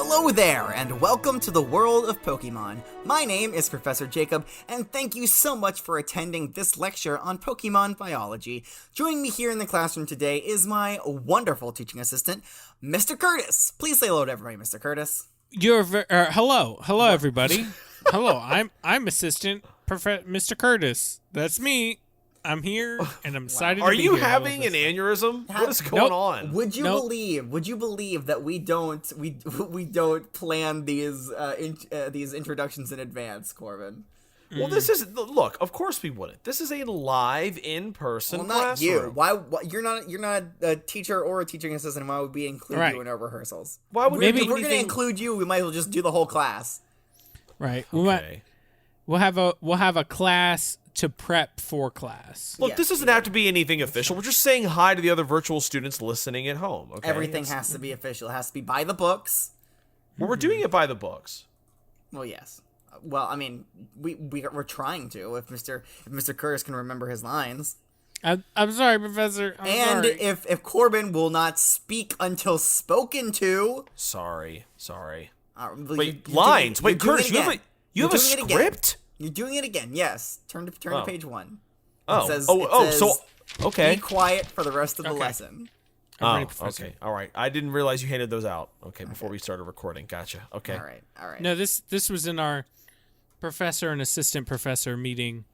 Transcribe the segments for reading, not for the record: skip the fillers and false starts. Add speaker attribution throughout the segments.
Speaker 1: Hello there, and welcome to the world of Pokemon. My name is Professor Jacob, and thank you so much for attending this lecture on Pokemon biology. Joining me here in the classroom today is my wonderful teaching assistant, Mr. Curtis. Please say hello to everybody, Mr. Curtis.
Speaker 2: Hello, everybody. Hello, I'm Assistant Mr. Curtis. That's me. I'm here, and I'm excited.
Speaker 3: Are
Speaker 2: to be
Speaker 3: you
Speaker 2: here.
Speaker 3: having an aneurysm? What is going on?
Speaker 1: Would you believe that we don't plan these introductions in advance, Corbin?
Speaker 3: Well, this is look. Of course we wouldn't. This is a live, in-person
Speaker 1: not you.
Speaker 3: classroom.
Speaker 1: Why? You're not a teacher or a teaching assistant. Why would we include you in our rehearsals?
Speaker 3: Why would
Speaker 1: if we're going to include you, we might as well just do the whole class.
Speaker 2: Right.
Speaker 3: Okay.
Speaker 2: We'll have a class to prep for class.
Speaker 3: Look, this doesn't have to be anything official. We're just saying hi to the other virtual students listening at home. Okay.
Speaker 1: Everything has to be official. It has to be by the books.
Speaker 3: Well, we're doing it by the books.
Speaker 1: Well, yes. Well, I mean, we're trying to. If Mr. Curtis can remember his lines.
Speaker 2: I'm sorry, Professor. I'm sorry.
Speaker 1: if Corbin will not speak until spoken to.
Speaker 3: Sorry.
Speaker 1: Wait,
Speaker 3: lines. Wait, Curtis, you have a script?
Speaker 1: You're doing it again. Yes. Turn to page 1.
Speaker 3: Oh.
Speaker 1: It says,
Speaker 3: So okay.
Speaker 1: Be quiet for the rest of the lesson.
Speaker 3: Oh, okay. All right. I didn't realize you handed those out. Okay, before we started recording. Gotcha. Okay.
Speaker 1: All right.
Speaker 2: No, this was in our professor and assistant professor meeting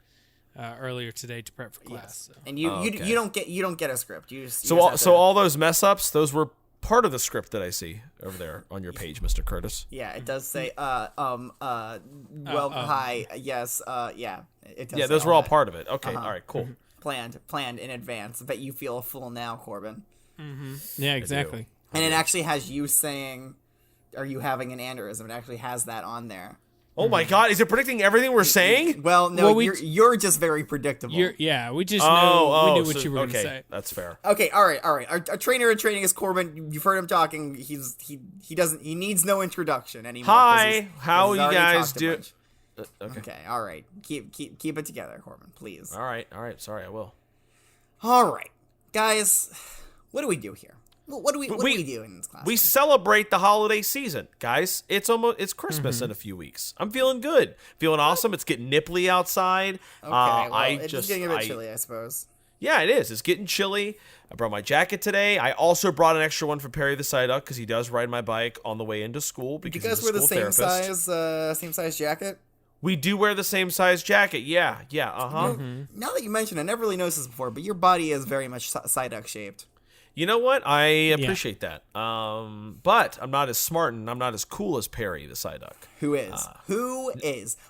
Speaker 2: earlier today to prep for class.
Speaker 1: Yes.
Speaker 2: So.
Speaker 1: And you don't get a script.
Speaker 3: So all those mess ups, those were part of the script that I see over there on your page, Mr. Curtis.
Speaker 1: Yeah, it does say hi, yes, yeah. It does.
Speaker 3: Yeah, those were all part of it. Okay, all right, cool.
Speaker 1: Planned in advance. I bet you feel full now, Corbin.
Speaker 2: Mm-hmm. Yeah, exactly.
Speaker 1: And it actually has you saying, "Are you having an aneurysm?" It actually has that on there.
Speaker 3: Oh my God! Is it predicting everything we're saying?
Speaker 1: Well, no, you're just very predictable.
Speaker 2: We just knew what you were going to say.
Speaker 3: That's fair.
Speaker 1: Okay, all right. Our trainer in training is Corbin. You've heard him talking. He needs no introduction anymore.
Speaker 3: Hi, how you guys do?
Speaker 1: Okay, all right. Keep it together, Corbin, please.
Speaker 3: All right. Sorry, I will.
Speaker 1: All right, guys. What do we do here? What do we do in this class?
Speaker 3: We celebrate the holiday season, guys. It's Christmas in a few weeks. I'm feeling good, feeling awesome. It's getting nipply outside.
Speaker 1: Okay, it's getting a bit chilly, I suppose.
Speaker 3: Yeah, it is. It's getting chilly. I brought my jacket today. I also brought an extra one for Perry the Psyduck because he does ride my bike on the way into school. Because
Speaker 1: you guys wear the same size jacket?
Speaker 3: We do wear the same size jacket. Yeah.
Speaker 1: Now that you mention it, I never really noticed this before, but your body is very much Psyduck shaped.
Speaker 3: You know what? I appreciate that. But I'm not as smart and I'm not as cool as Perry the Psyduck.
Speaker 1: Who is?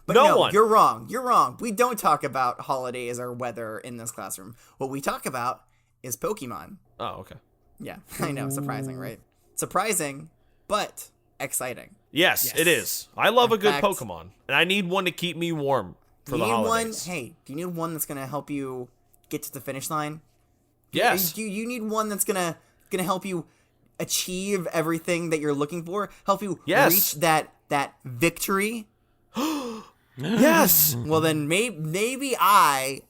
Speaker 1: But
Speaker 3: no one.
Speaker 1: You're wrong. We don't talk about holidays or weather in this classroom. What we talk about is Pokemon.
Speaker 3: Oh, okay.
Speaker 1: Yeah, I know. Surprising, right? Surprising, but exciting.
Speaker 3: Yes, it is. I love a good Pokemon. And I need one to keep me warm for the holidays.
Speaker 1: Do you need one that's going to help you get to the finish line?
Speaker 3: Yes.
Speaker 1: Do you need one that's gonna help you achieve everything that you're looking for? Help you reach that victory?
Speaker 3: Yes.
Speaker 1: Well, then maybe I,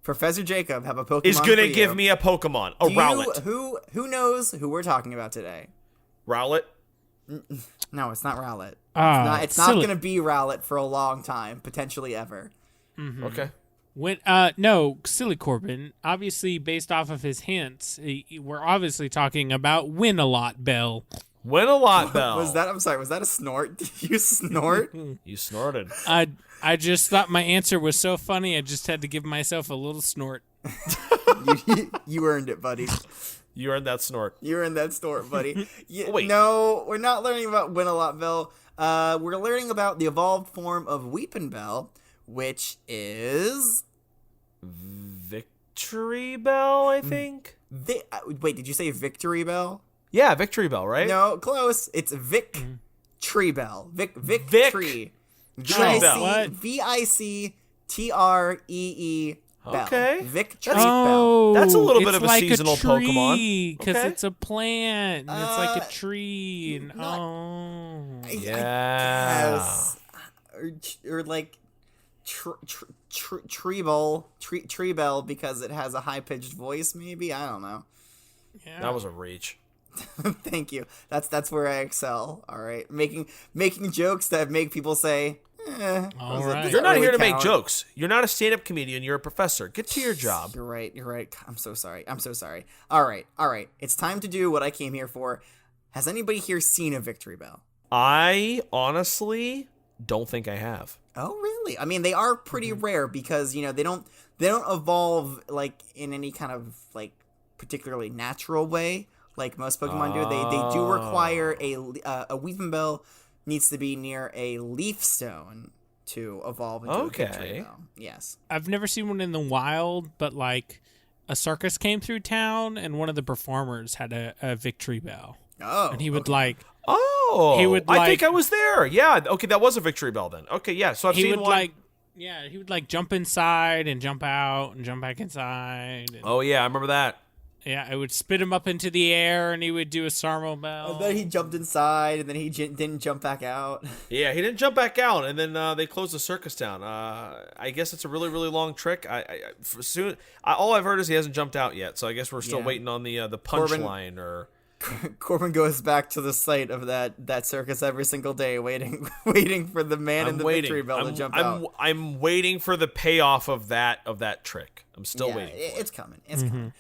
Speaker 1: Professor Jacob, have a Pokemon
Speaker 3: is gonna give me a Pokemon, a Rowlet.
Speaker 1: Who knows who we're talking about today?
Speaker 3: Rowlet?
Speaker 1: No, it's not Rowlet. It's
Speaker 2: silly.
Speaker 1: not gonna be Rowlet for a long time, potentially ever.
Speaker 2: Mm-hmm.
Speaker 3: Okay.
Speaker 2: No, silly Corbin. Obviously, based off of his hints, we're obviously talking about Win-A-Lot Bell.
Speaker 3: Win-A-Lot Bell.
Speaker 1: Was that a snort? Did you snort?
Speaker 3: You snorted.
Speaker 2: I just thought my answer was so funny, I just had to give myself a little snort.
Speaker 1: You earned it, buddy.
Speaker 3: You earned that snort.
Speaker 1: You earned that snort, buddy.
Speaker 3: Wait.
Speaker 1: No, we're not learning about Win-A-Lot Bell. We're learning about the evolved form of Weepinbell, which is
Speaker 3: Victreebel, I think.
Speaker 1: Wait, did you say Victreebel?
Speaker 3: Yeah, Victreebel, right?
Speaker 1: No, close. It's Victreebel. Victree.
Speaker 3: Victreebel.
Speaker 1: Victree.
Speaker 3: Okay.
Speaker 1: Victreebel.
Speaker 3: That's a little bit of a
Speaker 2: like
Speaker 3: seasonal
Speaker 2: a tree,
Speaker 3: Pokemon.
Speaker 2: Because
Speaker 3: okay.
Speaker 2: it's a plant. And it's like a tree. And,
Speaker 3: yeah.
Speaker 1: Or like Treebel because it has a high-pitched voice, maybe? I don't know.
Speaker 2: Yeah.
Speaker 3: That was a reach.
Speaker 1: Thank you. That's where I excel. All right, making jokes that make people say,
Speaker 2: All right.
Speaker 3: You're not here to make jokes. You're not a stand-up comedian. You're a professor. Get to your job.
Speaker 1: You're right. I'm so sorry. All right. It's time to do what I came here for. Has anybody here seen a Victreebel?
Speaker 3: I honestly don't think I have.
Speaker 1: Oh, really? I mean, they are pretty rare because, they don't evolve like in any kind of like particularly natural way like most Pokemon do. They do require a Weepinbell needs to be near a leaf stone to evolve into a Victreebel. Yes.
Speaker 2: I've never seen one in the wild, but like a circus came through town and one of the performers had a Victreebel.
Speaker 1: Oh.
Speaker 2: And he would
Speaker 3: I think I was there. Yeah. Okay, that was a Victreebel then. Okay, yeah. So I've seen one.
Speaker 2: He would jump inside and jump out and jump back inside. And,
Speaker 3: oh yeah, I remember that.
Speaker 2: Yeah, it would spit him up into the air and he would do a Sarmo bell.
Speaker 1: And then he jumped inside and then he didn't jump back out.
Speaker 3: Yeah, he didn't jump back out, and then they closed the circus down. I guess it's a really, really long trick. All I've heard is he hasn't jumped out yet, so I guess we're still waiting on the punchline or.
Speaker 1: Corbin goes back to the site of that circus every single day, waiting for the man in the Victreebel to jump out.
Speaker 3: I'm waiting for the payoff of that trick. I'm still waiting.
Speaker 1: It's coming. It's coming.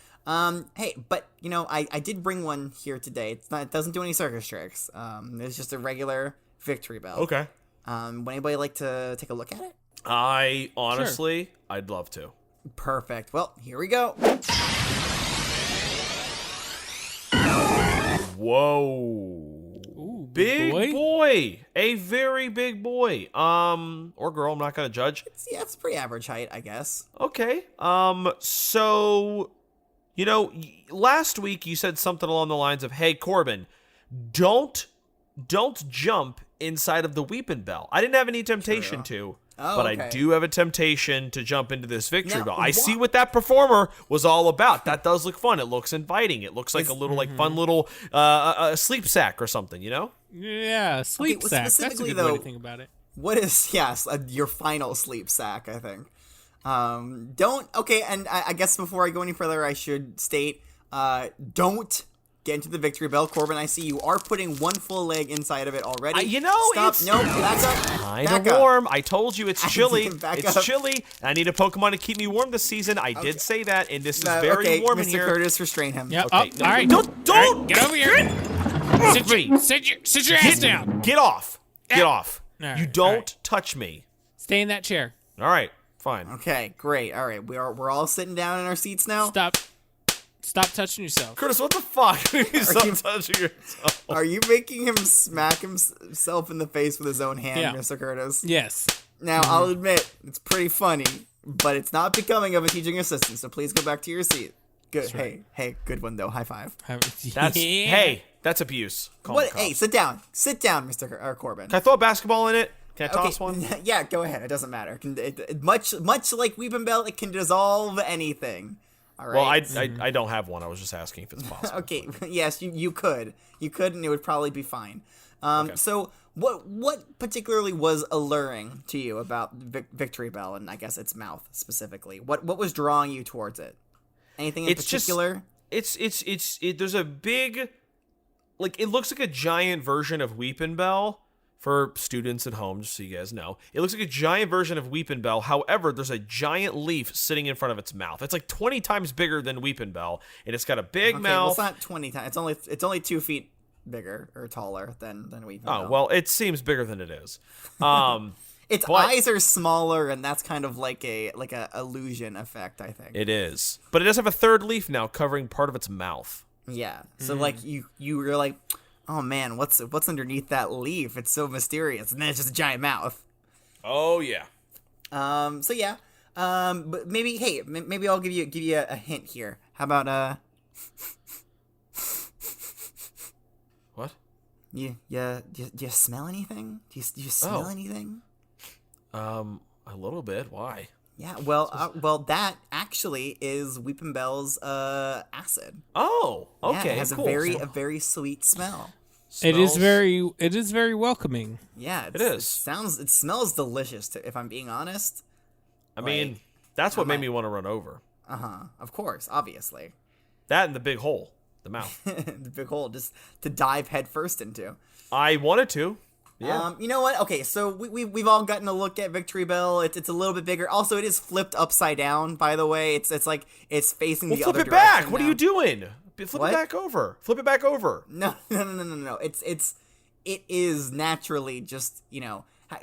Speaker 1: Hey, but I did bring one here today. It doesn't do any circus tricks. It's just a regular Victreebel.
Speaker 3: Okay.
Speaker 1: Would anybody like to take a look at it?
Speaker 3: I honestly, I'd love to.
Speaker 1: Perfect. Well, here we go.
Speaker 3: Whoa.
Speaker 2: Ooh,
Speaker 3: big boy. A very big boy. Or girl, I'm not going to judge.
Speaker 1: It's pretty average height, I guess.
Speaker 3: Okay. So, last week you said something along the lines of, hey, Corbin, don't jump inside of the Weepinbell. I didn't have any temptation to. But
Speaker 1: okay.
Speaker 3: I do have a temptation to jump into this Victreebel. I see what that performer was all about. That does look fun. It looks inviting. It looks like a little, fun little sleep sack or something,
Speaker 2: Yeah, sleep sack. That's a good way to think about it.
Speaker 1: What is, your final sleep sack, I think. And I guess before I go any further, I should state, don't get into the Victreebel. Corbin, I see you are putting one full leg inside of it already. Stop.
Speaker 3: It's
Speaker 1: back up.
Speaker 3: Kind of warm. I told you it's chilly. It's
Speaker 1: up.
Speaker 3: chilly. I need a Pokemon to keep me warm this season. I did say that, and this is very warm in
Speaker 1: Mr.
Speaker 3: here.
Speaker 1: Curtis, restrain him.
Speaker 2: Yeah.
Speaker 3: Okay,
Speaker 2: all right.
Speaker 3: Don't.
Speaker 2: All right, get over here. Sit your ass down.
Speaker 3: Get off. Get off.
Speaker 2: Right,
Speaker 3: you don't touch me.
Speaker 2: Stay in that chair.
Speaker 3: All right. Fine.
Speaker 1: Okay, great. All right, we're all sitting down in our seats now.
Speaker 2: Stop touching yourself.
Speaker 3: Curtis, what the fuck? Stop touching yourself.
Speaker 1: Are you making him smack himself in the face with his own hand, Mr. Curtis?
Speaker 2: Yes.
Speaker 1: Now, I'll admit, it's pretty funny, but it's not becoming of a teaching assistant, so please go back to your seat. Good. Right. Hey, good one, though. High five.
Speaker 3: Hey, that's abuse.
Speaker 1: Hey, sit down. Sit down, Mr. Corbin.
Speaker 3: Can I throw a basketball in it? Can I toss one?
Speaker 1: Yeah, go ahead. It doesn't matter. Much like Weepinbell, it can dissolve anything. All right.
Speaker 3: Well, I don't have one. I was just asking if it's possible.
Speaker 1: Okay. Yes, you could. You could, and it would probably be fine.
Speaker 3: Okay.
Speaker 1: So what particularly was alluring to you about Victreebel, and I guess its mouth specifically? What was drawing you towards it? Anything in particular?
Speaker 3: There's a big, it looks like a giant version of Weepinbell. For students at home, just so you guys know, it looks like a giant version of Weepinbell. However, there's a giant leaf sitting in front of its mouth. It's like 20 times bigger than Weepinbell, and it's got a big mouth.
Speaker 1: Well, it's not 20 times. It's only 2 feet bigger or taller than Weepinbell.
Speaker 3: Oh well, it seems bigger than it is.
Speaker 1: Its eyes are smaller, and that's kind of like a illusion effect, I think.
Speaker 3: It is, but it does have a third leaf now covering part of its mouth.
Speaker 1: Yeah. So you're like, oh man, what's underneath that leaf? It's so mysterious, and then it's just a giant mouth.
Speaker 3: Oh yeah.
Speaker 1: So yeah. But maybe I'll give you a hint here. How about
Speaker 3: What?
Speaker 1: Do you smell anything? Do you smell anything?
Speaker 3: A little bit. Why?
Speaker 1: Yeah. Well, that actually is Weepinbell's acid.
Speaker 3: Oh. Okay.
Speaker 1: Yeah, it has
Speaker 3: cool.
Speaker 1: a very sweet smell.
Speaker 2: It is very welcoming.
Speaker 1: Yeah,
Speaker 3: it is.
Speaker 1: It smells delicious. If I'm being honest.
Speaker 3: I mean, that's what made me want to run over.
Speaker 1: Of course, obviously.
Speaker 3: That and the big hole. the mouth.
Speaker 1: The big hole just to dive headfirst into.
Speaker 3: I wanted to. Yeah.
Speaker 1: You know what? Okay, so we've all gotten a look at Victreebel. It's a little bit bigger. Also, it is flipped upside down. By the way, it's like it's facing the other
Speaker 3: flip it
Speaker 1: direction.
Speaker 3: back. What are you doing? Flip it back over. Flip it back over.
Speaker 1: No. It is naturally just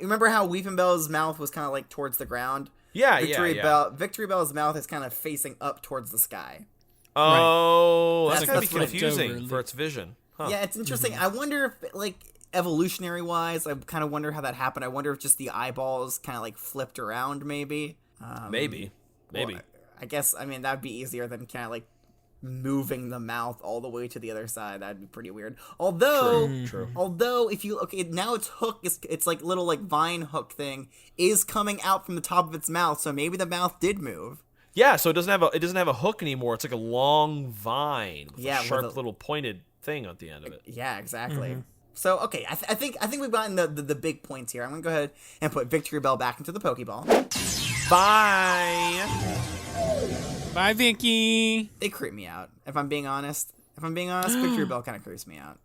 Speaker 1: Remember how Weepinbell's mouth was kind of like towards the ground?
Speaker 3: Yeah,
Speaker 1: Victreebel's mouth is kind of facing up towards the sky.
Speaker 3: Oh,
Speaker 1: Right.
Speaker 3: that's gonna be
Speaker 1: That's
Speaker 3: confusing for its vision. Huh.
Speaker 1: Yeah, it's interesting. I wonder if, like, evolutionary wise, I kind of wonder how that happened. I wonder if just the eyeballs kind of like flipped around, maybe.
Speaker 3: Maybe.
Speaker 1: Well, I guess, that'd be easier than kind of like moving the mouth all the way to the other side. That'd be pretty weird. Although, if you now its hook it's like little like vine hook thing is coming out from the top of its mouth, so maybe the mouth did move.
Speaker 3: Yeah, so it doesn't have a hook anymore. It's like a long vine with a sharp little pointed thing at the end of it.
Speaker 1: Yeah, exactly. So okay, I think we've gotten the big points here. I'm gonna go ahead and put Victreebel back into the Pokeball.
Speaker 3: Bye.
Speaker 2: Bye, Vinky.
Speaker 1: They creep me out. If I'm being honest, Victreebel kind of creeps me out.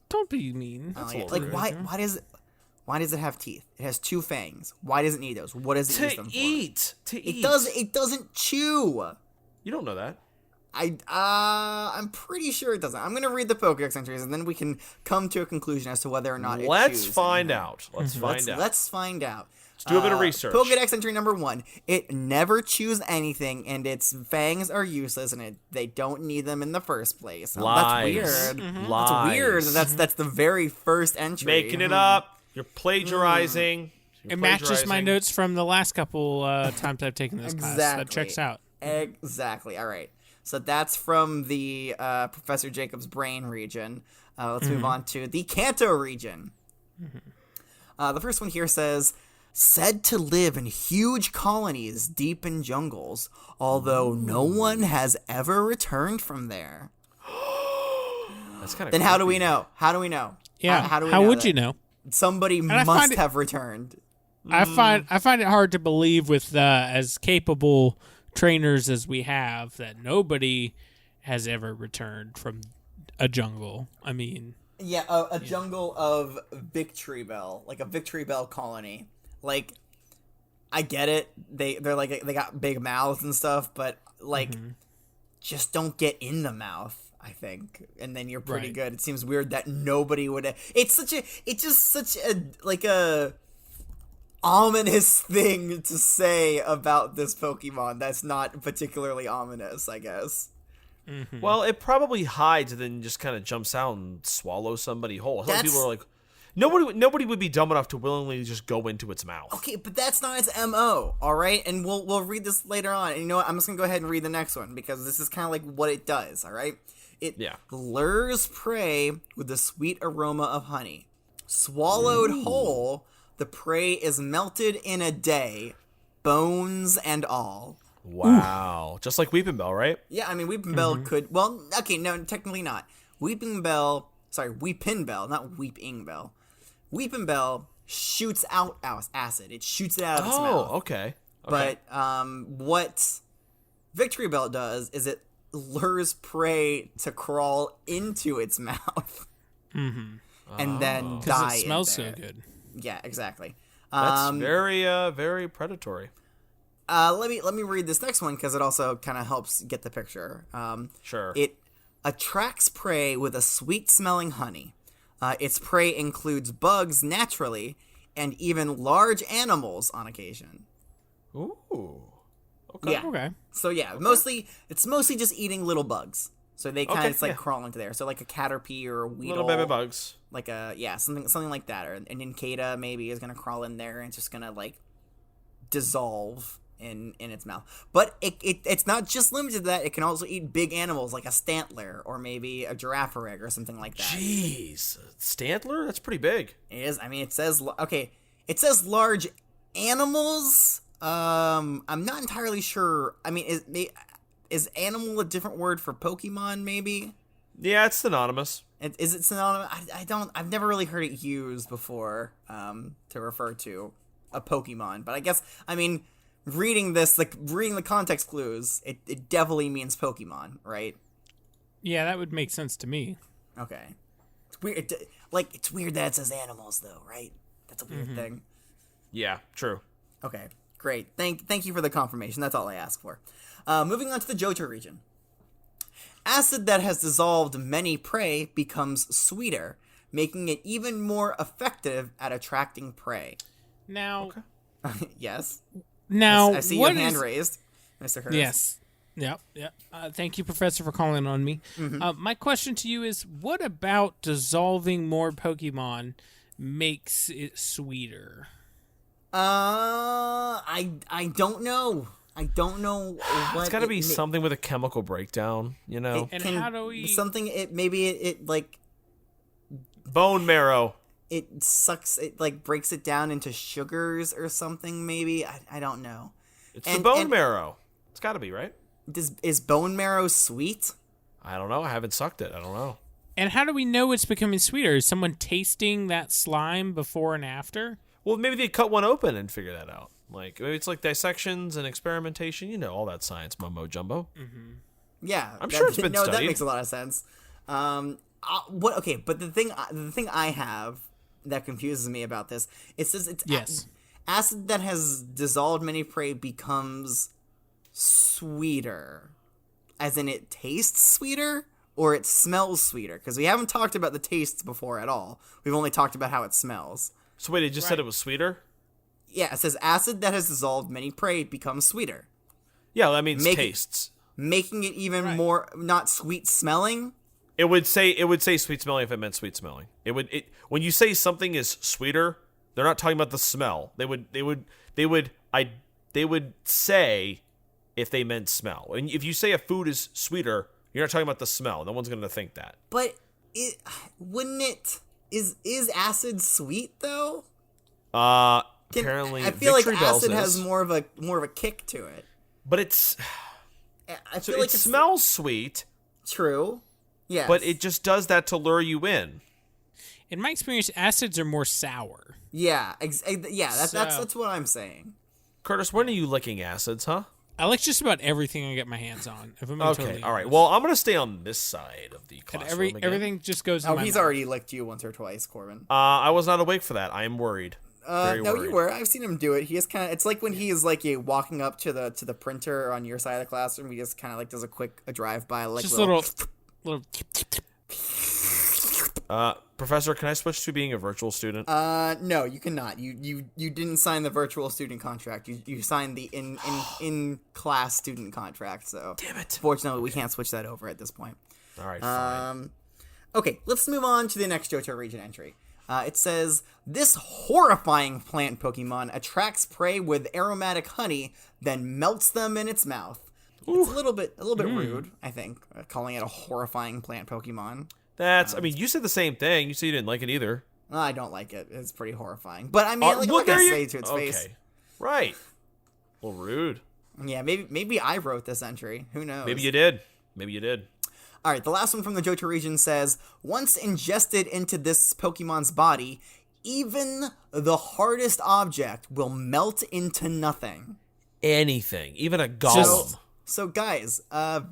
Speaker 2: Don't be mean.
Speaker 1: Like why does it have teeth? It has 2 fangs. Why does it need those? What does it use them for?
Speaker 3: To eat.
Speaker 1: It doesn't chew.
Speaker 3: You don't know that.
Speaker 1: I'm pretty sure it doesn't. I'm gonna read the Pokédex entries and then we can come to a conclusion as to whether or not it
Speaker 3: Let's
Speaker 1: chews
Speaker 3: find
Speaker 1: anymore.
Speaker 3: out. Let's find out.
Speaker 1: Let's find out.
Speaker 3: Let's do a bit of research.
Speaker 1: Pokédex entry number 1. It never chews anything, and its fangs are useless, and they don't need them in the first place.
Speaker 3: Lies.
Speaker 1: That's weird.
Speaker 3: Lies.
Speaker 1: That's weird. That's the very first entry.
Speaker 3: Making it up. You're plagiarizing.
Speaker 2: It matches my notes from the last couple times I've taken this class. That checks out.
Speaker 1: Exactly. All right. So that's from the Professor Jacob's brain region. Let's move on to the Kanto region. The first one here says, said to live in huge colonies deep in jungles, although no one has ever returned from there.
Speaker 3: That's kind of.
Speaker 1: Then how do we know? How do we know?
Speaker 2: Yeah.
Speaker 1: How
Speaker 2: would you know?
Speaker 1: Somebody must have returned.
Speaker 2: I find it hard to believe with as capable trainers as we have that nobody has ever returned from a jungle. I mean,
Speaker 1: a jungle of Victreebel, like a Victreebel colony. Like, I get it. They're like they got big mouths and stuff, but like, just don't get in the mouth. I think, and then you're pretty good. It seems weird that nobody would. It's just such a ominous thing to say about this Pokemon. That's not particularly ominous, I guess.
Speaker 3: Well, it probably hides and then just kind of jumps out and swallows somebody whole. Some people are like, nobody would be dumb enough to willingly just go into its mouth.
Speaker 1: Okay, but that's not its MO, all right? And we'll read this later on. And you know what? I'm just gonna go ahead and read the next one because this is kind of like what it does, all right? It lures prey with the sweet aroma of honey. Swallowed whole, the prey is melted in a day, bones and all.
Speaker 3: Wow. Just like Weepinbell, right?
Speaker 1: Yeah, I mean, Weepinbell could... Well, okay, no, technically not. Weepinbell, not Weepingbell. Weepinbell shoots out acid. It shoots it out of its mouth.
Speaker 3: Oh, okay.
Speaker 1: But what Victreebel does is it lures prey to crawl into its mouth and then die.
Speaker 2: It smells so good.
Speaker 1: Yeah, exactly.
Speaker 3: That's very, very predatory.
Speaker 1: Let me read this next one because it also kind of helps get the picture.
Speaker 3: Sure.
Speaker 1: It attracts prey with a sweet-smelling honey. Its prey includes bugs naturally and even large animals on occasion.
Speaker 3: Ooh. Okay.
Speaker 1: Yeah.
Speaker 2: Okay.
Speaker 1: So yeah, it's mostly just eating little bugs. So they kind of like crawl into there. So like a caterpie or a weedle.
Speaker 3: Little baby bugs.
Speaker 1: Like something like that. Or an Incada maybe is gonna crawl in there and it's just gonna like dissolve in its mouth. But it's not just limited to that. It can also eat big animals like a Stantler or maybe a Girafarig or something like that.
Speaker 3: Jeez, Stantler? That's pretty big.
Speaker 1: It is. I mean, it says large animals. I'm not entirely sure. I mean, is animal a different word for Pokemon? Maybe.
Speaker 3: Yeah, it's synonymous.
Speaker 1: Is it synonymous? I've never really heard it used before to refer to a Pokemon. But I guess, I mean, reading the context clues, it definitely means Pokemon, right?
Speaker 2: Yeah, that would make sense to me.
Speaker 1: Okay. It's weird. It's weird that it says animals, though, right? That's a weird thing.
Speaker 3: Yeah, true.
Speaker 1: Okay, great. Thank you for the confirmation. That's all I asked for. Moving on to the Johto region. Acid that has dissolved many prey becomes sweeter, making it even more effective at attracting prey.
Speaker 2: Now,
Speaker 1: Yes.
Speaker 2: now,
Speaker 1: I see
Speaker 2: what
Speaker 1: your hand
Speaker 2: is-
Speaker 1: raised, Mr. Hurst.
Speaker 2: Yes. Yep. Thank you, Professor, for calling on me. My question to you is, what about dissolving more Pokemon makes it sweeter?
Speaker 1: I don't know. I don't know what
Speaker 3: It's got to be something with a chemical breakdown, you know?
Speaker 2: And how do we-
Speaker 1: something? Maybe it like
Speaker 3: Bone marrow.
Speaker 1: it sucks. It like breaks it down into sugars or something. Maybe I don't know.
Speaker 3: It's the bone marrow. It's got to be, right?
Speaker 1: Is bone marrow sweet?
Speaker 3: I don't know. I haven't sucked it. I don't know.
Speaker 2: And how do we know it's becoming sweeter? Is someone tasting that slime before and after?
Speaker 3: Well, maybe they cut one open and figure that out. Like, maybe it's like dissections and experimentation. You know, all that science mumbo jumbo.
Speaker 1: Yeah,
Speaker 3: I'm sure it's been
Speaker 1: no. That
Speaker 3: studied.
Speaker 1: makes a lot of sense. What? Okay, but the thing I have that confuses me about this, it says it's
Speaker 2: Yes.
Speaker 1: acid that has dissolved many prey becomes sweeter, as in it tastes sweeter or it smells sweeter. Because we haven't talked about the tastes before at all. We've only talked about how it smells.
Speaker 3: So wait, it just said it was sweeter?
Speaker 1: Yeah, it says acid that has dissolved many prey becomes sweeter,
Speaker 3: Yeah, that means
Speaker 1: Make it-
Speaker 3: tastes.
Speaker 1: making it even more not sweet smelling.
Speaker 3: It would say sweet smelling if it meant sweet smelling. When you say something is sweeter, they're not talking about the smell. They would say if they meant smell. And if you say a food is sweeter, you're not talking about the smell. No one's going to think that.
Speaker 1: But wouldn't it is acid sweet though?
Speaker 3: Apparently,
Speaker 1: I feel like
Speaker 3: Victreebel
Speaker 1: acid
Speaker 3: says-
Speaker 1: has more of a kick to it.
Speaker 3: but it's
Speaker 1: I
Speaker 3: so
Speaker 1: feel
Speaker 3: it
Speaker 1: like it's
Speaker 3: smells sweet,
Speaker 1: true. Yeah,
Speaker 3: but it just does that to lure you in.
Speaker 2: In my experience, acids are more sour.
Speaker 1: that's what I'm saying.
Speaker 3: Curtis, when are you licking acids, huh?
Speaker 2: I like just about everything I get my hands on. If I'm being
Speaker 3: Okay,
Speaker 2: totally
Speaker 3: all right.
Speaker 2: honest.
Speaker 3: Well, I'm gonna stay on this side of the
Speaker 2: And
Speaker 3: classroom again.
Speaker 2: everything just goes. In
Speaker 1: Oh,
Speaker 2: my
Speaker 1: he's
Speaker 2: mouth.
Speaker 1: already licked you once or twice, Corbin.
Speaker 3: I was not awake for that. I am worried. Very
Speaker 1: No,
Speaker 3: worried.
Speaker 1: you were. I've seen him do it. He is kind of. It's like when he is like walking up to the printer on your side of the classroom. He just kind of like does a drive by, like
Speaker 2: Just little.
Speaker 3: Professor, can I switch to being a virtual student?
Speaker 1: No, you cannot. You didn't sign the virtual student contract. You signed the in class student contract. So
Speaker 3: Damn it.
Speaker 1: Fortunately, we can't switch that over at this point.
Speaker 3: All right, fine.
Speaker 1: Okay, let's move on to the next Johto region entry. It says, this horrifying plant Pokemon attracts prey with aromatic honey, then melts them in its mouth. It's a little bit rude, I think, calling it a horrifying plant Pokemon.
Speaker 3: I mean, you said the same thing. You said you didn't like it either.
Speaker 1: I don't like it. It's pretty horrifying. But I mean, I'm not gonna say it to its face.
Speaker 3: Right. Well, rude.
Speaker 1: Yeah, maybe I wrote this entry. Who knows?
Speaker 3: Maybe you did.
Speaker 1: All right, the last one from the Johto region says, once ingested into this Pokemon's body, even the hardest object will melt into nothing.
Speaker 3: Anything, even a golem.
Speaker 1: So guys,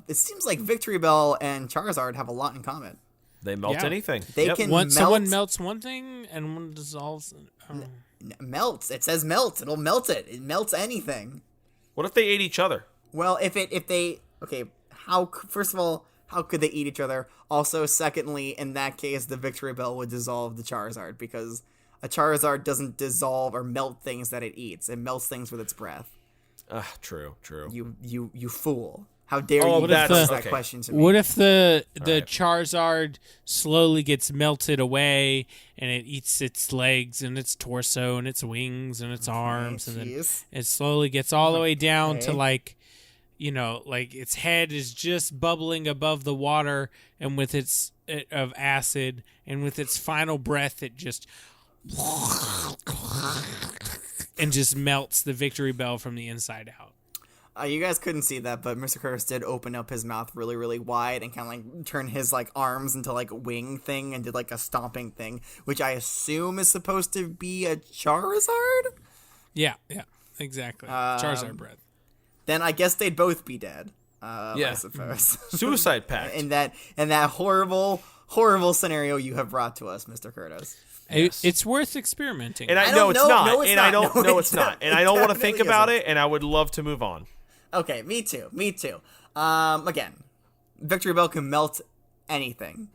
Speaker 1: it seems like Victreebel and Charizard have a lot in common.
Speaker 3: They melt
Speaker 2: Yeah.
Speaker 3: anything.
Speaker 1: They
Speaker 3: Yep.
Speaker 1: can
Speaker 2: Someone melts one thing and one dissolves.
Speaker 1: melts. It says melt. It'll melt it. It melts anything.
Speaker 3: What if they ate each other?
Speaker 1: Well, if they okay, first of all, how could they eat each other? Also, secondly, in that case, the Victreebel would dissolve the Charizard because a Charizard doesn't dissolve or melt things that it eats. It melts things with its breath.
Speaker 3: True.
Speaker 1: You fool! How dare you
Speaker 3: that's-
Speaker 1: pose that
Speaker 3: okay.
Speaker 1: question to me?
Speaker 2: What if the
Speaker 3: right.
Speaker 2: Charizard slowly gets melted away and it eats its legs and its torso and its wings and its arms and then
Speaker 1: jeez.
Speaker 2: it slowly gets all the way down to
Speaker 1: Okay.
Speaker 2: like its head is just bubbling above the water and with its of acid and with its final breath it just and just melts the Victreebel from the inside out.
Speaker 1: You guys couldn't see that, but Mr. Curtis did open up his mouth really, really wide and kind of like turn his like arms into like wing thing and did like a stomping thing, which I assume is supposed to be a Charizard.
Speaker 2: Yeah, exactly. Charizard breath.
Speaker 1: Then I guess they'd both be dead.
Speaker 3: Yeah.
Speaker 1: I suppose.
Speaker 3: Suicide pact.
Speaker 1: in that horrible scenario you have brought to us, Mr. Curtis.
Speaker 2: It's worth experimenting.
Speaker 3: And I
Speaker 1: don't
Speaker 3: know it's
Speaker 1: know.
Speaker 3: not.
Speaker 1: No, it's
Speaker 3: and
Speaker 1: not.
Speaker 3: I don't
Speaker 1: No,
Speaker 3: know
Speaker 1: it's
Speaker 3: it's not.
Speaker 1: not.
Speaker 3: And
Speaker 1: It
Speaker 3: I don't want to think
Speaker 1: definitely
Speaker 3: about
Speaker 1: isn't.
Speaker 3: it, and I would love to move on.
Speaker 1: Okay, me too. Again, Victreebel can melt anything,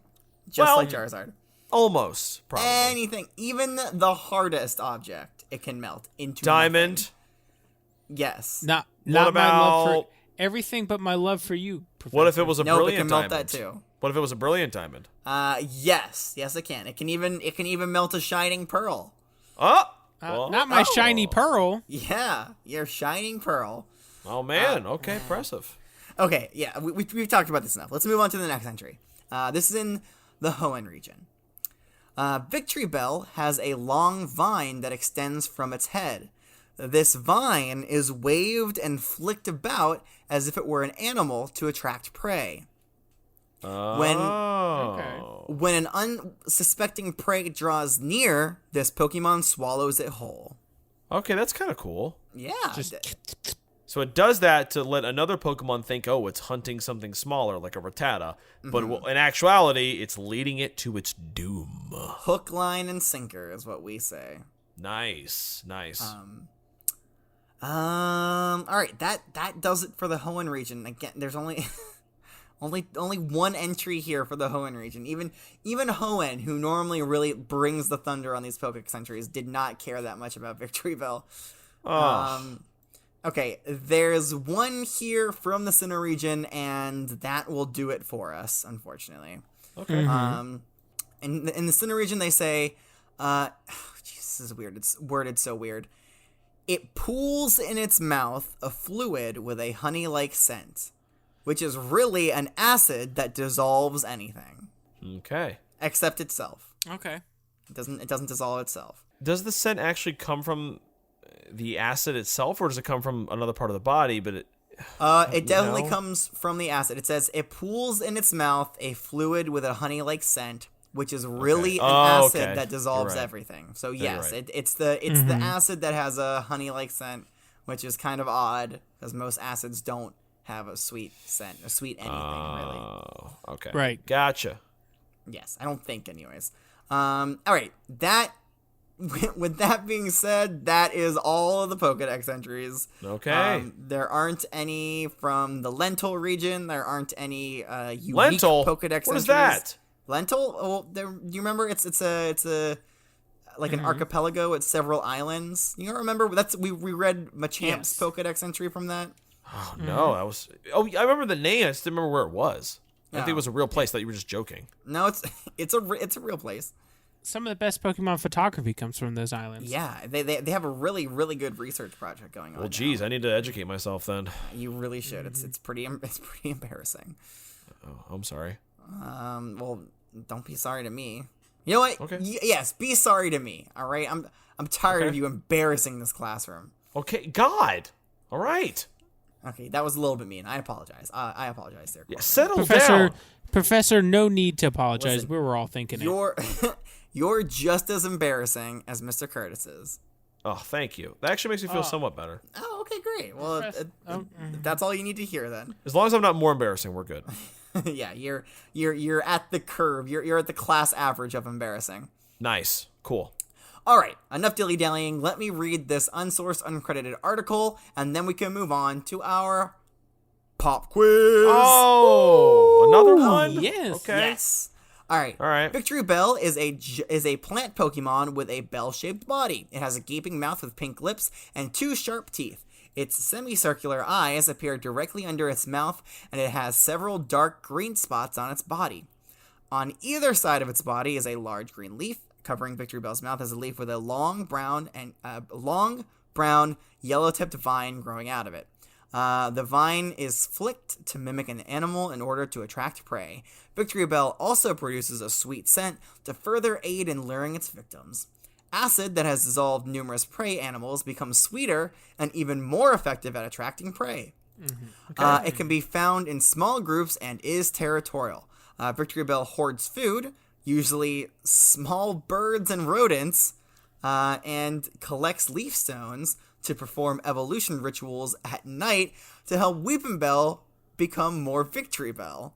Speaker 1: just like Charizard.
Speaker 3: Almost, probably.
Speaker 1: Anything, even the hardest object, it can melt into
Speaker 3: Diamond.
Speaker 1: nothing. Yes.
Speaker 2: Not
Speaker 3: What
Speaker 2: my love
Speaker 3: about-
Speaker 2: for everything, but my love for you, Professor.
Speaker 3: What if it was a
Speaker 1: Nope, it
Speaker 3: brilliant
Speaker 1: can melt
Speaker 3: diamond?
Speaker 1: that too.
Speaker 3: What if it was a brilliant diamond?
Speaker 1: Yes, it can. It can even melt a shining pearl.
Speaker 3: Oh!
Speaker 2: Not my shiny pearl.
Speaker 1: Yeah, your shining pearl.
Speaker 3: Oh, man. Okay, impressive.
Speaker 1: Okay, yeah, we've talked about this enough. Let's move on to the next entry. This is in the Hoenn region. Victreebel has a long vine that extends from its head. This vine is waved and flicked about as if it were an animal to attract prey. When an unsuspecting prey draws near, this Pokemon swallows it whole.
Speaker 3: Okay, that's kind of cool.
Speaker 1: Yeah.
Speaker 3: So it does that to let another Pokemon think, oh, it's hunting something smaller, like a Rattata. But in actuality, it's leading it to its doom.
Speaker 1: Hook, line, and sinker is what we say.
Speaker 3: Nice.
Speaker 1: All right, that does it for the Hoenn region. Again, there's only only one entry here for the Hoenn region. Even Hoenn, who normally really brings the thunder on these Pokedex entries, did not care that much about Victreebel. Okay, there's one here from the Sinnoh region, and that will do it for us, unfortunately.
Speaker 3: Okay.
Speaker 1: In the Sinnoh region, they say, this is weird. It's worded so weird. It pools in its mouth a fluid with a honey-like scent, which is really an acid that dissolves anything.
Speaker 3: Okay.
Speaker 1: Except itself.
Speaker 2: Okay.
Speaker 1: It doesn't dissolve itself.
Speaker 3: Does the scent actually come from the acid itself, or does it come from another part of the body? But
Speaker 1: it definitely comes from the acid. It says it pools in its mouth a fluid with a honey-like scent, which is really an acid that dissolves everything. So yes, it's the acid that has a honey-like scent, which is kind of odd because most acids don't have a sweet scent, a sweet anything really.
Speaker 3: Oh, okay.
Speaker 2: Right.
Speaker 3: Gotcha.
Speaker 1: Yes, I don't think anyways. All right, that. With that being said, that is all of the Pokedex entries.
Speaker 3: Okay.
Speaker 1: There aren't any from the Lentil region. There aren't any unique
Speaker 3: Lentil?
Speaker 1: Pokedex entries.
Speaker 3: What is that?
Speaker 1: Lentil? Well, do you remember? It's a like an archipelago. It's several islands. You don't remember? We read Machamp's Pokedex entry from that.
Speaker 3: Oh no, that was. Oh, I remember the name. I just didn't remember where it was. I think it was a real place. That you were just joking.
Speaker 1: No, it's a real place.
Speaker 2: Some of the best Pokemon photography comes from those islands.
Speaker 1: Yeah, they have a really good research project going on.
Speaker 3: Well, geez, I need to educate myself then.
Speaker 1: You really should. It's pretty embarrassing.
Speaker 3: Oh, I'm sorry.
Speaker 1: Well, don't be sorry to me. You know what?
Speaker 3: Okay.
Speaker 1: Yes, be sorry to me. All right. I'm tired of you embarrassing this classroom.
Speaker 3: Okay, God. All right.
Speaker 1: Okay, that was a little bit mean. I apologize. I apologize there.
Speaker 3: Yeah, settle
Speaker 2: Professor,
Speaker 3: down.
Speaker 2: Professor, no need to apologize.
Speaker 1: Listen,
Speaker 2: we were all thinking it.
Speaker 1: You're just as embarrassing as Mr. Curtis is.
Speaker 3: Oh, thank you. That actually makes me feel somewhat better.
Speaker 1: Oh, okay, great. Well, that's all you need to hear then.
Speaker 3: As long as I'm not more embarrassing, we're good.
Speaker 1: Yeah, you're at the curve. You're at the class average of embarrassing.
Speaker 3: Nice. Cool.
Speaker 1: All right, enough dilly-dallying. Let me read this unsourced, uncredited article, and then we can move on to our pop quiz.
Speaker 3: Oh, another one?
Speaker 2: Yes.
Speaker 3: Okay.
Speaker 1: Yes. All right. Victreebel is a plant Pokemon with a bell-shaped body. It has a gaping mouth with pink lips and 2 sharp teeth. Its semicircular eyes appear directly under its mouth, and it has several dark green spots on its body. On either side of its body is a large green leaf. Covering Victreebel's mouth is a leaf with a long brown yellow-tipped vine growing out of it. The vine is flicked to mimic an animal in order to attract prey. Victreebel also produces a sweet scent to further aid in luring its victims. Acid that has dissolved numerous prey animals becomes sweeter and even more effective at attracting prey. It can be found in small groups and is territorial. Victreebel hoards food, usually small birds and rodents, and collects leaf stones to perform evolution rituals at night to help Weepinbell become more Victreebel.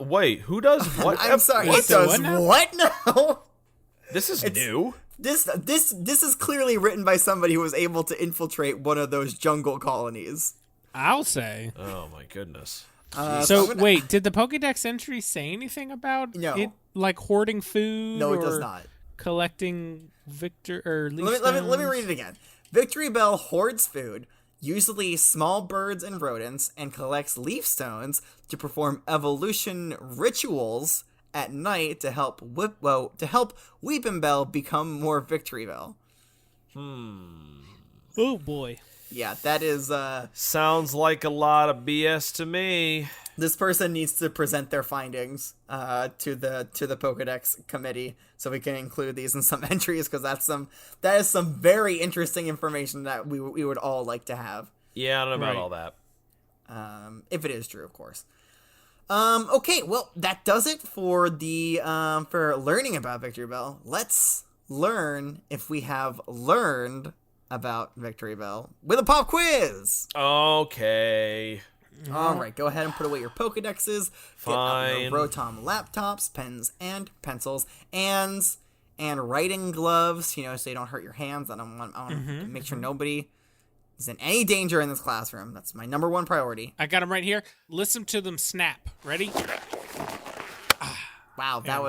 Speaker 3: Wait, who does what?
Speaker 1: I'm sorry,
Speaker 2: Wait,
Speaker 1: it does
Speaker 2: what now?
Speaker 1: what now?
Speaker 3: This is new.
Speaker 1: This is clearly written by somebody who was able to infiltrate one of those jungle colonies.
Speaker 2: I'll say.
Speaker 3: Oh my goodness.
Speaker 2: So wait, did the Pokédex entry say anything about
Speaker 1: No.
Speaker 2: it, like hoarding food?
Speaker 1: No, it
Speaker 2: or
Speaker 1: does not.
Speaker 2: Collecting Victor or leaf
Speaker 1: Let me
Speaker 2: stones?
Speaker 1: read it again. Victreebel hoards food, usually small birds and rodents, and collects leaf stones to perform evolution rituals at night to help Weepinbell become more Victreebel.
Speaker 2: Oh boy.
Speaker 1: Yeah, that is
Speaker 3: Sounds like a lot of BS to me.
Speaker 1: this person needs to present their findings to the Pokédex committee so we can include these in some entries, because that is some very interesting information that we would all like to have.
Speaker 3: Yeah, I don't know about
Speaker 2: Right.
Speaker 3: all that.
Speaker 1: If it is true, of course. Okay, well, that does it for the for learning about Victreebel. Let's learn if we have learned about Victreebel with a pop quiz.
Speaker 3: Okay.
Speaker 1: All right, go ahead and put away your Pokédexes. Get out your
Speaker 3: Fine.
Speaker 1: Rotom laptops, pens and pencils, and writing gloves. So you don't hurt your hands. I want to make sure nobody is in any danger in this classroom. That's my number one priority.
Speaker 2: I got them right here. Listen to them snap. Ready?
Speaker 1: Wow, that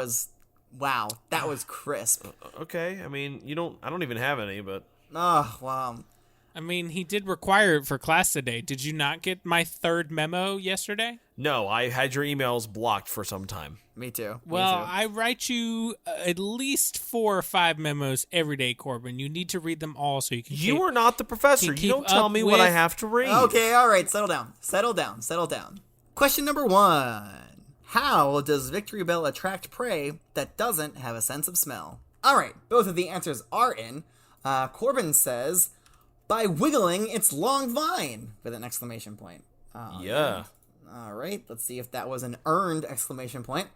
Speaker 1: was crisp.
Speaker 3: Okay. I mean, I don't even have any, but
Speaker 1: Oh, wow.
Speaker 2: I mean, he did require it for class today. Did you not get my third memo yesterday?
Speaker 3: no, I had your emails blocked for some time.
Speaker 1: Me too.
Speaker 2: Well,
Speaker 1: Me too.
Speaker 2: I write you at least 4 or 5 memos every day, Corbin. You need to read them all so you can.
Speaker 3: You are not the professor.
Speaker 2: keep
Speaker 3: You don't tell
Speaker 2: up
Speaker 3: me what I
Speaker 2: with-
Speaker 3: have to read.
Speaker 1: Okay, all right, settle down. Question number 1. How does Victreebel attract prey that doesn't have a sense of smell? All right, both of the answers are in. Corbin says, by wiggling its long vine, with an exclamation point.
Speaker 3: Yeah.
Speaker 1: All right, let's see if that was an earned exclamation point.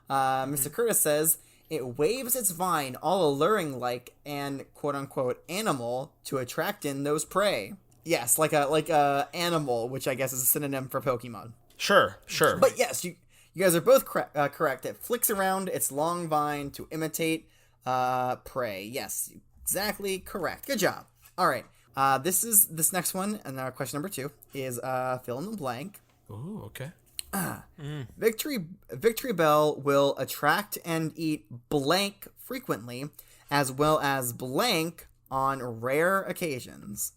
Speaker 1: Mr. Curtis says, it waves its vine all alluring like an quote-unquote animal to attract in those prey. Yes, like a animal, which I guess is a synonym for Pokemon.
Speaker 3: Sure.
Speaker 1: But yes, you guys are both correct. It flicks around its long vine to imitate prey. Yes, exactly correct. Good job. All right. This next one, and question number 2 is fill in the blank.
Speaker 3: Ooh, okay.
Speaker 1: Victreebel will attract and eat blank frequently, as well as blank on rare occasions.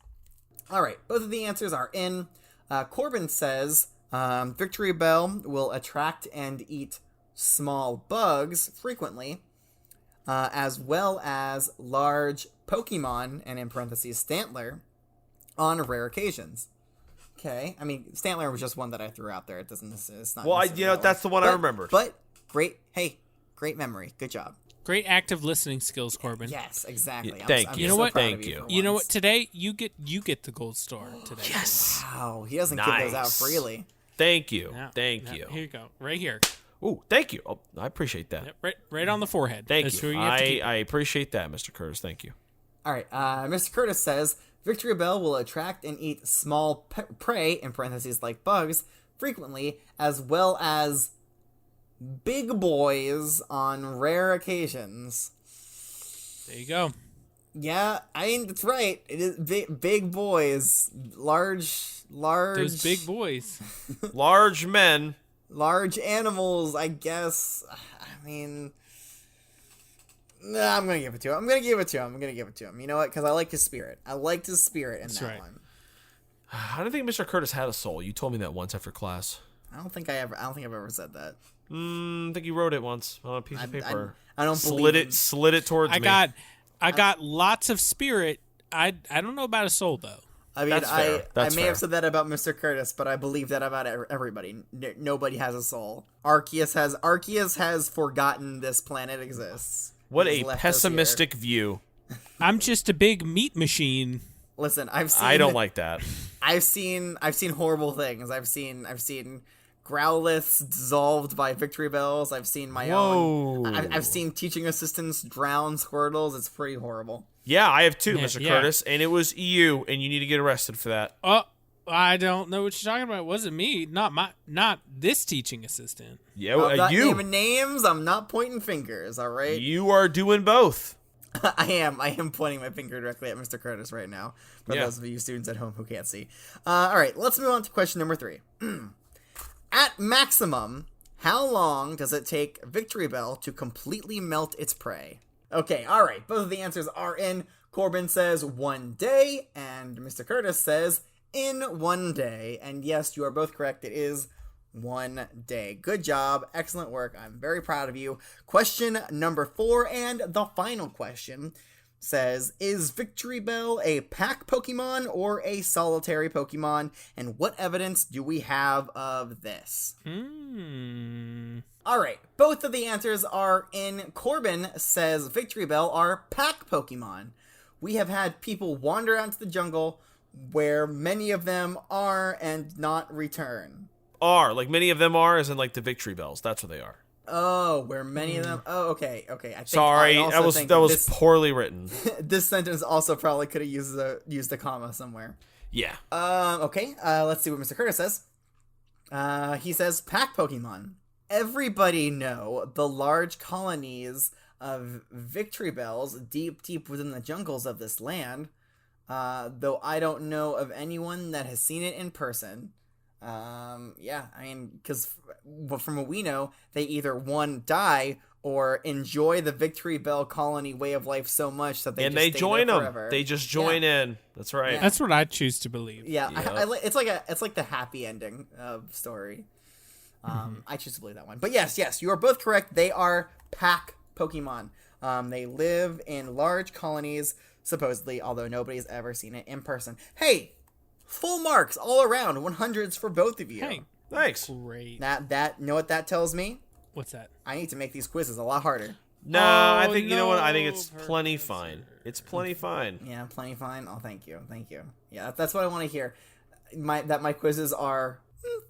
Speaker 1: All right, both of the answers are in. Corbin says Victreebel will attract and eat small bugs frequently, as well as large Pokemon, and in parentheses Stantler, on rare occasions. Okay, I mean Stantler was just one that I threw out there. It's not.
Speaker 3: Well,
Speaker 1: necessarily
Speaker 3: that's the one I remembered.
Speaker 1: But great memory. Good job.
Speaker 2: Great active listening skills, Corbin.
Speaker 1: Yes, exactly.
Speaker 3: Thank you.
Speaker 2: You know what?
Speaker 1: proud of
Speaker 3: Thank you.
Speaker 1: for
Speaker 2: You know what?
Speaker 1: once.
Speaker 2: Today you get the gold star today.
Speaker 3: Yes.
Speaker 1: Wow, he doesn't give those out
Speaker 3: Nice.
Speaker 1: freely.
Speaker 3: Thank you.
Speaker 2: Yeah,
Speaker 3: Thank
Speaker 2: yeah,
Speaker 3: you.
Speaker 2: Here you go. Right here.
Speaker 3: Ooh, thank you. Oh, I appreciate that.
Speaker 2: Yep, right on the forehead.
Speaker 3: Thank
Speaker 2: That's
Speaker 3: you.
Speaker 2: where have to keep it.
Speaker 3: I appreciate that, Mr. Curtis. Thank you.
Speaker 1: All right, Mr. Curtis says Victreebel will attract and eat small prey, in parentheses like bugs, frequently, as well as big boys on rare occasions.
Speaker 2: There you go.
Speaker 1: Yeah, I mean that's right. It is big boys, large.
Speaker 2: Those big boys.
Speaker 3: Large men.
Speaker 1: Large animals, I guess. I mean, nah, I'm gonna give it to him. I'm gonna give it to him. You know what? Because I like his spirit. I liked his spirit in that
Speaker 2: right.
Speaker 1: one.
Speaker 3: I don't think Mr. Curtis had a soul. You told me that once after class.
Speaker 1: I don't think I've ever said that.
Speaker 3: I think you wrote it once on a piece of paper.
Speaker 1: I don't
Speaker 3: slid
Speaker 1: believe
Speaker 3: it. Slid it towards
Speaker 2: I
Speaker 3: me.
Speaker 2: got lots of spirit. I don't know about a soul though.
Speaker 1: I mean,
Speaker 3: That's fair.
Speaker 1: I
Speaker 3: That's
Speaker 1: may
Speaker 3: fair.
Speaker 1: have said that about Mr. Curtis, but I believe that about everybody. Nobody has a soul. Arceus has forgotten this planet exists.
Speaker 3: What
Speaker 1: He's
Speaker 3: a
Speaker 1: left us here.
Speaker 3: pessimistic view.
Speaker 2: I'm just a big meat machine.
Speaker 1: Listen, I've seen.
Speaker 3: I don't like that.
Speaker 1: I've seen horrible things. I've seen Growliths dissolved by Victreebels. I've seen my own.
Speaker 3: Whoa.
Speaker 1: I've seen teaching assistants drown Squirtles. It's pretty horrible.
Speaker 3: Yeah, I have two,
Speaker 2: Yeah,
Speaker 3: Mr.
Speaker 2: yeah.
Speaker 3: Curtis, and it was you, and you need to get arrested for that.
Speaker 2: Oh, I don't know what you're talking about. It wasn't me. Not this teaching assistant.
Speaker 3: Yeah,
Speaker 1: I'm not
Speaker 3: you.
Speaker 1: naming names. I'm not pointing fingers. All right.
Speaker 3: You are doing both.
Speaker 1: I am pointing my finger directly at Mr. Curtis right now. For
Speaker 3: Yeah.
Speaker 1: those of you students at home who can't see. All right. Let's move on to question number 3. At maximum, how long does it take Victreebel to completely melt its prey? Okay. All right. Both of the answers are in. Corbin says 1 day, and Mr. Curtis says in 1 day. And yes, you are both correct. It is 1 day. Good job. Excellent work. I'm very proud of you. Question number 4, and the final question, says, is Victreebel a pack Pokemon or a solitary Pokemon? And what evidence do we have of this? All right. Both of the answers are in. Corbin says Victreebel are pack Pokemon. We have had people wander out into the jungle where many of them are and not return.
Speaker 3: Like many of them are, as in like the Victreebels. That's what they are.
Speaker 1: Oh, where many of them? Oh, okay.
Speaker 3: Sorry, that was poorly written.
Speaker 1: This sentence also probably could have used a comma somewhere.
Speaker 3: Yeah.
Speaker 1: Okay. Let's see what Mr. Curtis says. He says pack Pokemon. Everybody know the large colonies of Victreebels deep within the jungles of this land. Though I don't know of anyone that has seen it in person. Yeah, I mean, because from what we know, they either one die or enjoy the Victreebel colony way of life so much that they stay
Speaker 3: join
Speaker 1: there
Speaker 3: them.
Speaker 1: forever.
Speaker 3: They just join in. That's right.
Speaker 1: Yeah.
Speaker 2: That's what I choose to believe.
Speaker 1: Yeah,
Speaker 3: Yep.
Speaker 1: it's like the happy ending story. I choose to believe that one. But yes, you are both correct. They are pack Pokemon. They live in large colonies, supposedly, although nobody's ever seen it in person. Hey, full marks all around, 100s for both of you.
Speaker 2: Hey,
Speaker 3: Thanks.
Speaker 2: great.
Speaker 1: That know what that tells me?
Speaker 2: What's that?
Speaker 1: I need to make these quizzes a lot harder.
Speaker 3: No, I think you know what? I
Speaker 2: no,
Speaker 3: think it's plenty
Speaker 2: Professor.
Speaker 3: fine. It's plenty fine.
Speaker 1: Yeah, plenty fine. Oh, thank you. Yeah, that's what I want to hear. My quizzes are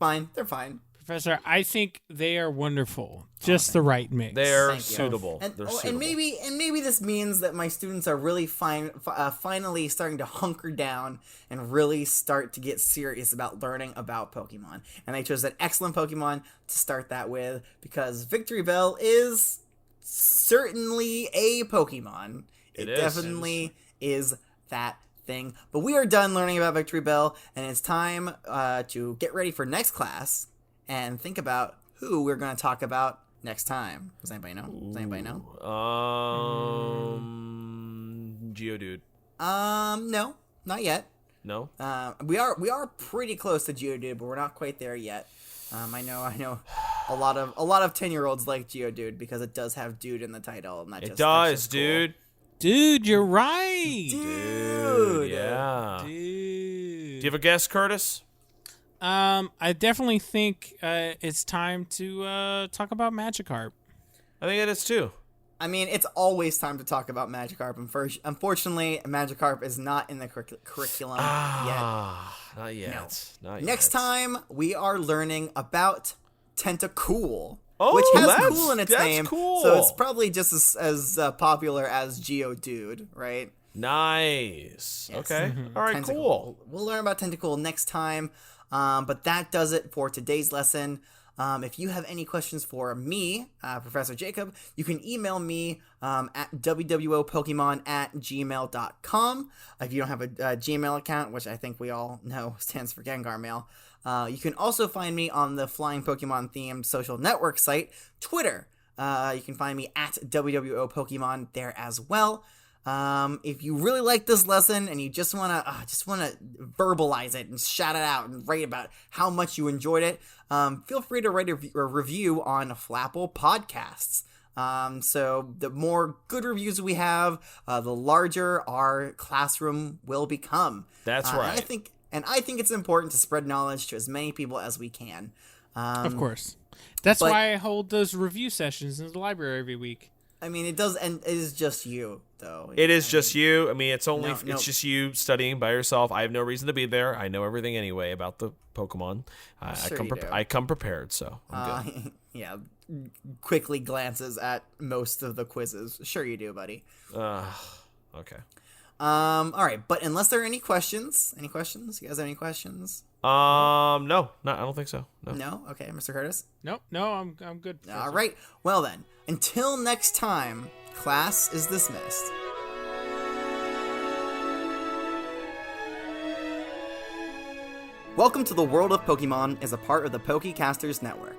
Speaker 1: fine. They're fine.
Speaker 2: Professor, I think they are wonderful. Just the right mix.
Speaker 3: They're
Speaker 1: Thank you.
Speaker 3: suitable.
Speaker 1: And,
Speaker 3: They're
Speaker 1: and
Speaker 3: suitable.
Speaker 1: maybe this means that my students are really finally starting to hunker down and really start to get serious about learning about Pokemon. And they chose an excellent Pokemon to start that with because Victreebel is certainly a Pokemon. It
Speaker 3: is.
Speaker 1: definitely is that thing. But we are done learning about Victreebel, and it's time to get ready for next class and think about who we're going to talk about next time. Does anybody know?
Speaker 3: Geodude.
Speaker 1: No, not yet.
Speaker 3: No.
Speaker 1: We are pretty close to Geodude, but we're not quite there yet. I know. A lot of 10-year-olds like Geodude because it does have "dude" in the title, and
Speaker 3: It does, dude.
Speaker 2: Dude, you're right.
Speaker 1: Dude,
Speaker 3: Yeah.
Speaker 2: Dude.
Speaker 3: Do you have a guess, Curtis?
Speaker 2: I definitely think it's time to talk about Magikarp.
Speaker 3: I think it is too.
Speaker 1: I mean, it's always time to talk about Magikarp. Unfortunately, Magikarp is not in the curriculum yet.
Speaker 3: Not yet.
Speaker 1: No.
Speaker 3: Not
Speaker 1: Next
Speaker 3: yet.
Speaker 1: time, we are learning about Tentacool,
Speaker 3: Oh,
Speaker 1: which has
Speaker 3: that's-
Speaker 1: cool in its
Speaker 3: that's
Speaker 1: name,
Speaker 3: cool.
Speaker 1: so it's probably just as popular as Geodude, right?
Speaker 3: Nice.
Speaker 1: Yes.
Speaker 3: Okay. All right.
Speaker 1: Tentacool.
Speaker 3: Cool.
Speaker 1: We'll learn about Tentacool next time, but that does it for today's lesson. If you have any questions for me, Professor Jacob, you can email me at wwopokemon@gmail.com. If you don't have a Gmail account, which I think we all know stands for Gengar Mail, you can also find me on the Flying Pokemon themed social network site, Twitter. You can find me at wwopokemon there as well. If you really like this lesson and you just wanna verbalize it and shout it out and write about how much you enjoyed it, feel free to write a review on Flapple Podcasts. So the more good reviews we have, the larger our classroom will become.
Speaker 3: That's right.
Speaker 1: And I think it's important to spread knowledge to as many people as we can.
Speaker 2: Of course. That's
Speaker 1: but-
Speaker 2: why I hold those review sessions in the library every week.
Speaker 1: I mean, it does, and it is just you, though.
Speaker 3: It is just you. I mean, it's only
Speaker 1: No.
Speaker 3: it's just you studying by yourself. I have no reason to be there. I know everything anyway about the Pokemon.
Speaker 1: Sure you do.
Speaker 3: I come prepared, so I'm good.
Speaker 1: Yeah, quickly glances at most of the quizzes. Sure you do, buddy.
Speaker 3: Okay.
Speaker 1: Alright, but unless there are any questions? You guys have any questions?
Speaker 3: No, I don't think so. No.
Speaker 1: No? Okay, Mr. Curtis?
Speaker 2: No, I'm good.
Speaker 1: Alright, well then, until next time, class is dismissed. Welcome to the World of Pokemon is a part of the Pokecasters Network.